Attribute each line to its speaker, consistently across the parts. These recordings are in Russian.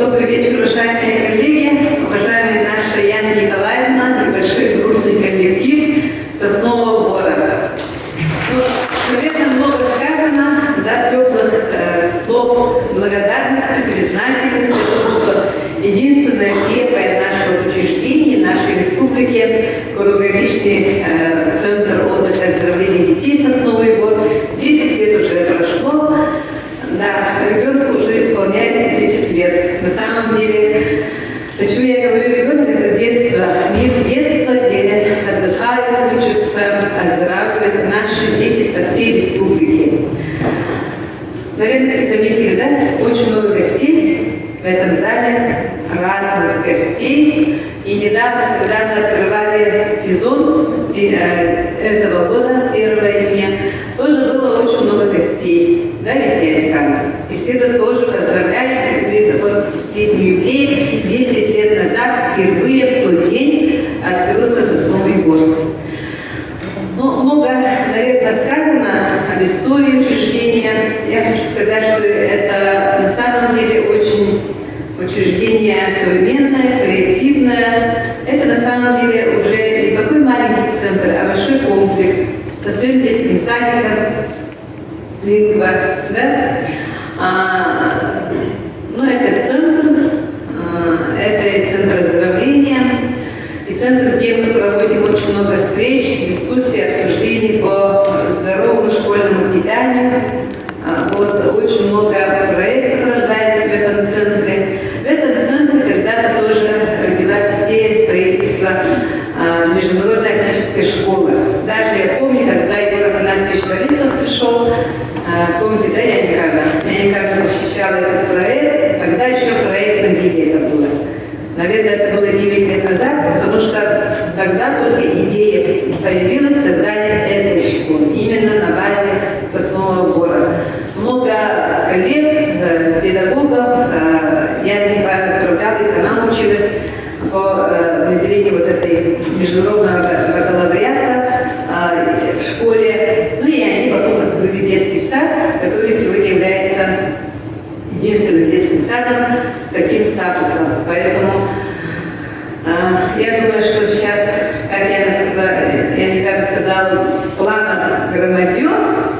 Speaker 1: Добрый вечер, уважаемые коллеги, уважаемая наша Яна Николаевна и большой грустный коллектив Соснового Бора. Наверное, много сказано, да, теплых слов благодарности, признательности, потому что единственное первое наше учреждение, нашей республики, круглогодичный центр отдыха и оздоровления детей Сосновый Бор, 10 лет уже прошло, да, ребенку уже исполняется 10 лет. На самом деле, почему я говорю, ребенок это детство, мир детства, где отдыхают, учатся, оздоравливаются наши дети со всей республики. Наверное, все заметили, да? Очень много гостей в этом зале, разных гостей. И недавно, когда мы открывали сезон этого года, 1 июня, тоже было очень много гостей. Да, Виктория? И все это тоже поздравляли, где-то вот юбилей 10 лет назад, впервые в тот день открылся Сосновый Бор. Ну, много, наверное, сказано об истории учреждения. Я хочу сказать, что это на самом деле очень учреждение современное, креативное. Это на самом деле уже не какой маленький центр, а большой комплекс со своим детским садиком, Лингва, да? Ну, это центр, это и центр оздоровления, и центр, где мы проводим очень много встреч, дискуссий, обсуждений по здоровому школьному питанию. Вот, очень много проектов рождается в этом центре. В этом центре когда-то тоже родилась идея строительства международной классической школы. Даже я помню, когда Егор Афанасьевич Борисов пришел, помните, да, я никогда защищала этот проект, когда еще проектном виде это было. Наверное, это было 9 лет назад, потому что тогда только идея появилась создания этой школы, именно на базе Соснового Бора. Много коллег, педагогов, я не отправлялась, сама училась по определению вот этой международного бакалавриата в школе. Ну и они потом открыли детский сад, который сегодня является единственным детским садом с таким статусом. Поэтому я думаю, что сейчас, как я никогда сказала, планов громадье,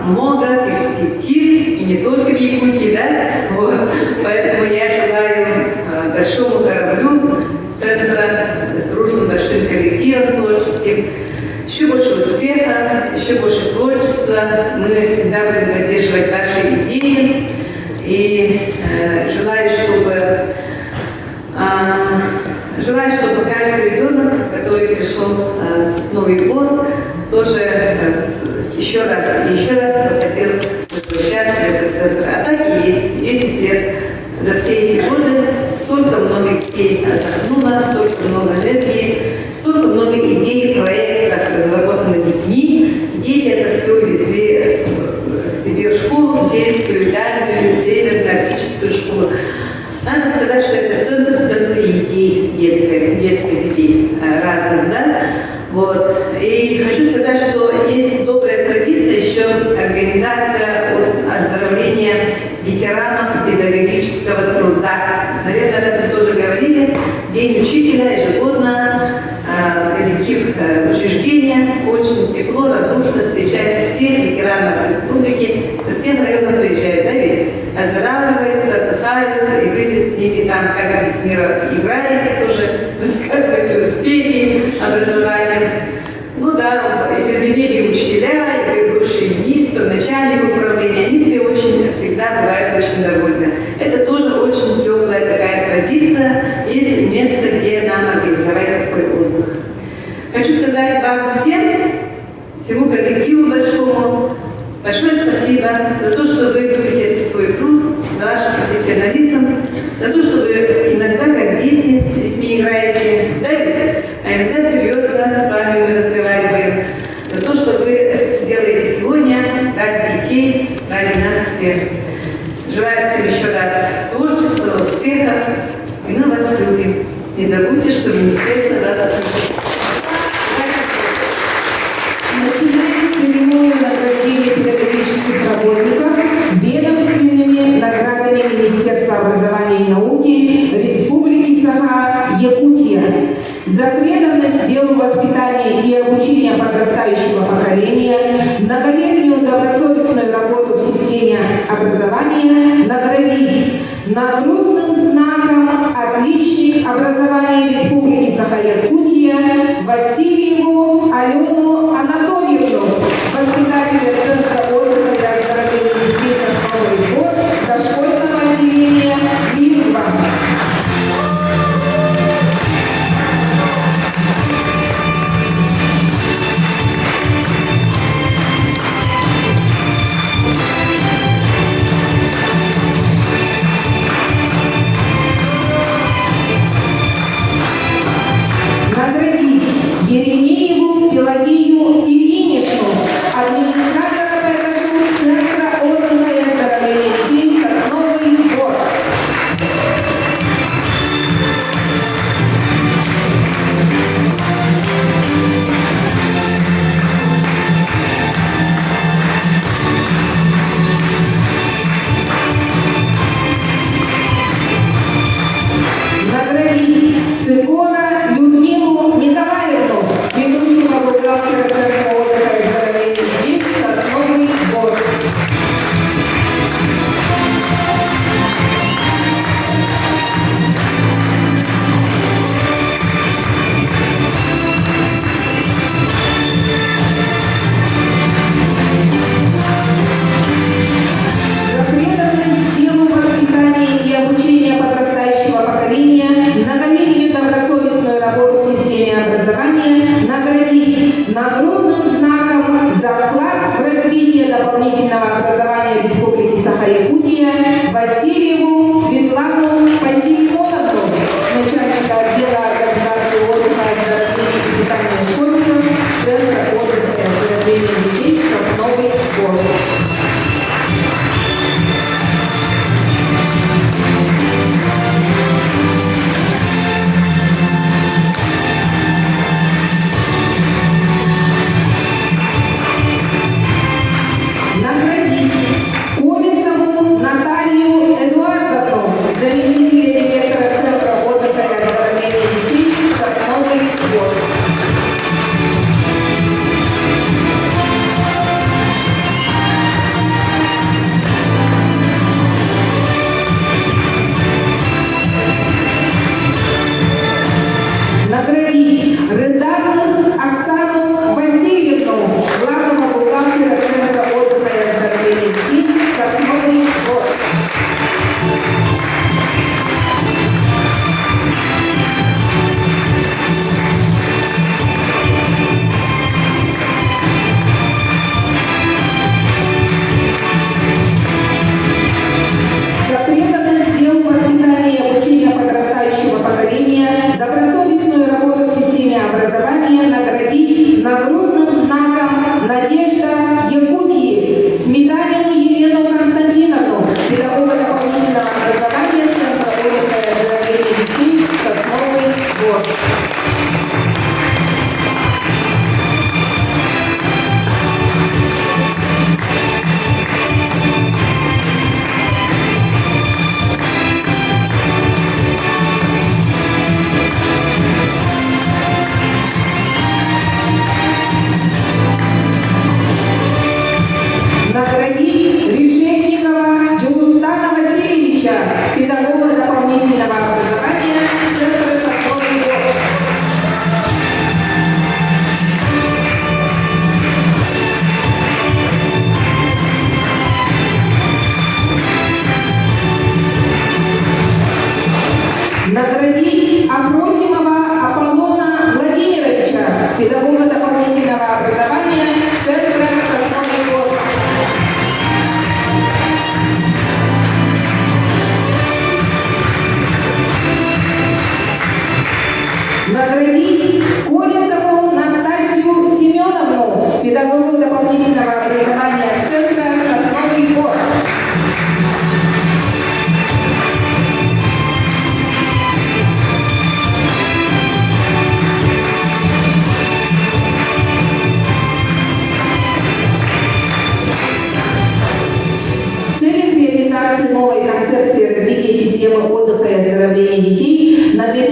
Speaker 1: много перспектив, и не только в Якутии, да? Вот. Поэтому я желаю большому кораблю центра, дружным большим коллективом творческим, еще больше успеха, еще больше творчества. Мы всегда будем поддерживать ваши идеи. И желаю, чтобы каждый ребенок, который пришел в Сосновый Бор, тоже еще раз захотел возвращаться в этот центр. А так и есть. 10 лет за все эти годы столько много детей отдохнуло, столько много энергии, столько много идей, проектов, разработанных детьми. Дети это все увезли к себе в школу, в сельскую, дальнюю, северную, арктическую школу. Надо сказать, что это центр идей детских идей разных, да? Вот. И хочу сказать, что есть добрая традиция еще организация оздоровления ветеранов педагогического труда. Наверное, об этом тоже говорили. День учителя ежегодно коллектив учреждения очень тепло, радушно встречает всех ветеранов республики, со всех районов приезжают, да, ведь оздоравливаются, отдыхают, и вы здесь с ними там, как здесь мира играете, тоже высказываете успехи образования. Ну да, и среди учителя, и бывший министр, начальник управления, они все очень, всегда бывают очень довольны. Это тоже очень теплая такая традиция, есть место, где нам организовать такой отдых. Хочу сказать вам всем, всему коллективу большому, большое спасибо за то, что вы любите свой труд, за ваш профессионализм, за то, что вы иногда, как дети, с детьми играете, да, ведь, а иногда серьезно с вами мы разговариваем, за то, что вы делаете сегодня ради детей, ради нас всех. Желаю всем еще раз творчества, успехов, и мы вас любим. Не забудьте, что министерство вас любит.
Speaker 2: Начинаем церемонию награждения педагогических работников ведомственными наградами Министерства образования и науки Якутия. За преданность делу воспитания и обучения подрастающего поколения, многолетнюю добросовестную работу в системе образования наградить нагрудным знаком «Отличник образования Республики Саха-Якутия» Васильеву Алену Анатольевну, воспитателя Центра отдыха и оздоровления детей «Сосновый Бор» дошкольного отделения «Вильва». Наградить Еремееву Пелагию Ильиничну, администратора по этажу Центра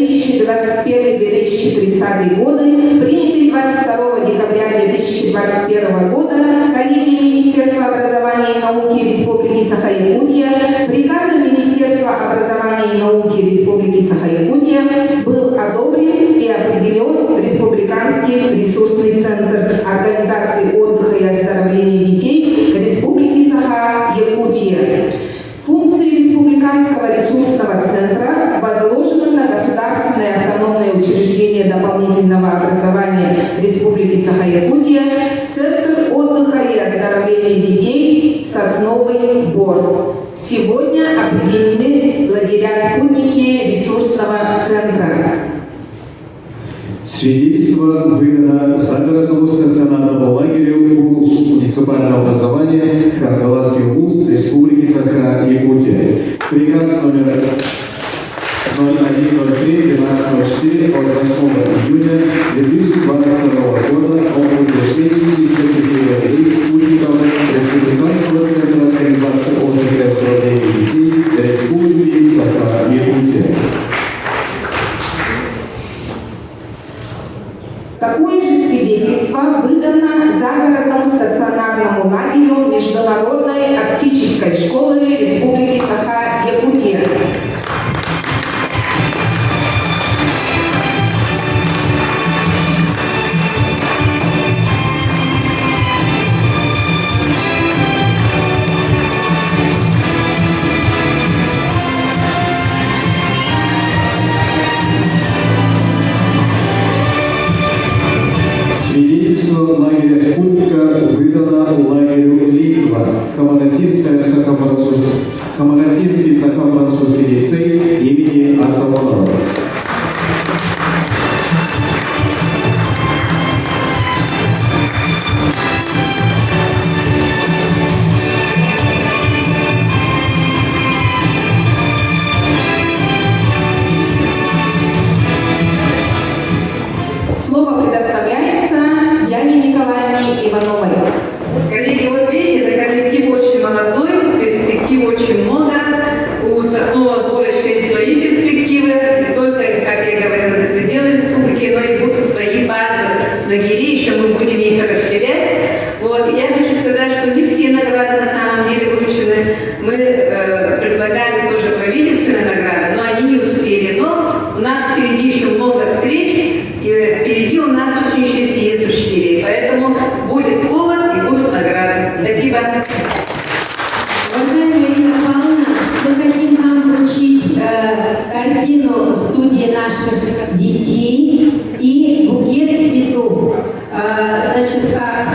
Speaker 2: 2021-2030 годы, принятый 22 декабря 2021 года коллегией Министерства образования и науки Республики Саха-Якутия, приказом Министерства образования и науки Республики Саха-Якутия был одобрен и определен Республиканский ресурсный центр организации отдыха и оздоровления детей Республики Саха-Якутия. Функции Республиканского ресурсного центра возложены на государственное автономное учреждение дополнительного образования Республики Саха-Якутия, Центр отдыха и оздоровления детей Сосновый Бор. Сегодня определены лагеря-спутники ресурсного центра.
Speaker 3: Свидетельство выдано загородному стационарному лагерю УЛУС муниципального образования Каргаласский УЛУС Республики Саха-Якутия. Приказ номер 0103-1204 от 8 июня 2022 года о утверждении списка сетей спутников Республиканского центра организации отдыха и оздоровления детей Республики Саха-Якутия.
Speaker 2: Такое же свидетельство выдано загородному стационарному лагерю Международной оптической школы Республики Саха-Якутия.
Speaker 3: Свидетельство лагеря спутника выдано лагерю Литва, Командантинский Саха-французский лицей имени Артамонова.
Speaker 2: Слово предоставляется Яне Николаевне Ивановой.
Speaker 1: Коллеги, вот видите, это коллектив очень молодой, перспектив очень много. У Соснового Бора еще есть свои перспективы, не только, как я говорила, за пределы республики, но и будут свои базы лагерей, еще мы будем их расширять. Вот. Я хочу сказать, что не все награды на самом деле вручены. Мы предлагали тоже правительственные награды, но они не успели. Но у нас впереди еще много встреч, и впереди у нас очень еще съезд учителей. Поэтому будет повод и будут награды. Спасибо.
Speaker 4: Уважаемая Ирина Павловна, мы хотим вам вручить картину студии наших детей и букет цветов. Значит, как